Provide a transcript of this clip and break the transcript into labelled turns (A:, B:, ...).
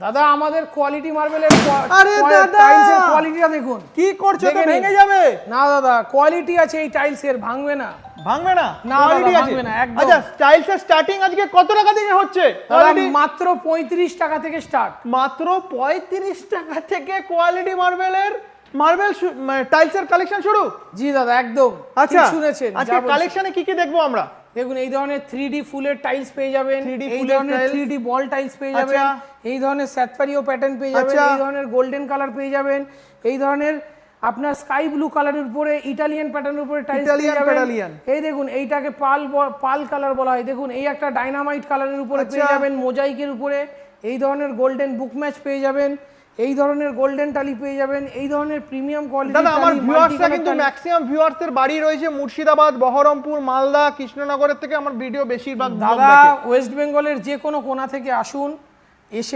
A: দাদা আমাদের কোয়ালিটি মার্বেলের
B: আরে দাদা
A: টাইলসের কোয়ালিটিটা দেখুন।
B: কি করছো, তো ভেঙে যাবে।
A: না দাদা কোয়ালিটি আছে এই টাইলসের, ভাঙবে না।
B: ভাঙবে না?
A: না
B: কোয়ালিটি
A: দাদা,
B: আছে।
A: ভাঙবে না একদম।
B: আচ্ছা টাইলসের স্টার্টিং আজকে কত টাকা থেকে হচ্ছে?
A: দাদা মাত্র 35 টাকা থেকে স্টার্ট।
B: মাত্র 35 টাকা থেকে কোয়ালিটি মার্বেলের টাইলসের কালেকশন শুরু?
A: জি দাদা একদম।
B: আচ্ছা
A: শুনেছেন।
B: আজকে কালেকশনে কি কি দেখবো আমরা?
A: দেখুন এই ধরনের 3D ফুলের টাইলস পেয়ে যাবেন,
B: 3D
A: এই
B: ফুলের
A: ধরনের
B: tiles।
A: 3D বল টাইলস পেয়ে যাবেন, এই ধরনের স্যাটপারিও প্যাটার্ন পেয়ে যাবেন,
B: আচ্ছা।
A: এই ধরনের গোল্ডেন কালার পেয়ে যাবেন, এই ধরনের আপনার স্কাই ব্লু কালারের উপরে ইটালিয়ান প্যাটার্নের উপরে টাইলস পেয়ে যাবেন। এই দেখুন এইটাকে পাল কালার বলা হয়। দেখুন এই একটা ডাইনামাইট কালারের উপরে পেয়ে যাবেন, মোজাইকের উপরে এই ধরনের গোল্ডেন বুক ম্যাচ পেয়ে যাবেন, এই ধরনের গোল্ডেন টালি পেয়ে যাবেন, এই ধরনের প্রিমিয়াম কোয়ালিটি।
B: দাদা আমার ভিউয়ার্সরা কিন্তু ম্যাক্সিমাম ভিউয়ার্সের বাড়ি রয়েছে মুর্শিদাবাদ, বহরমপুর, মালদা, কৃষ্ণনগরের থেকে আমার ভিডিও বেশিরভাগ
A: দাদা ওয়েস্ট বেঙ্গলের যে কোনো কোণা থেকে আসুন, এসে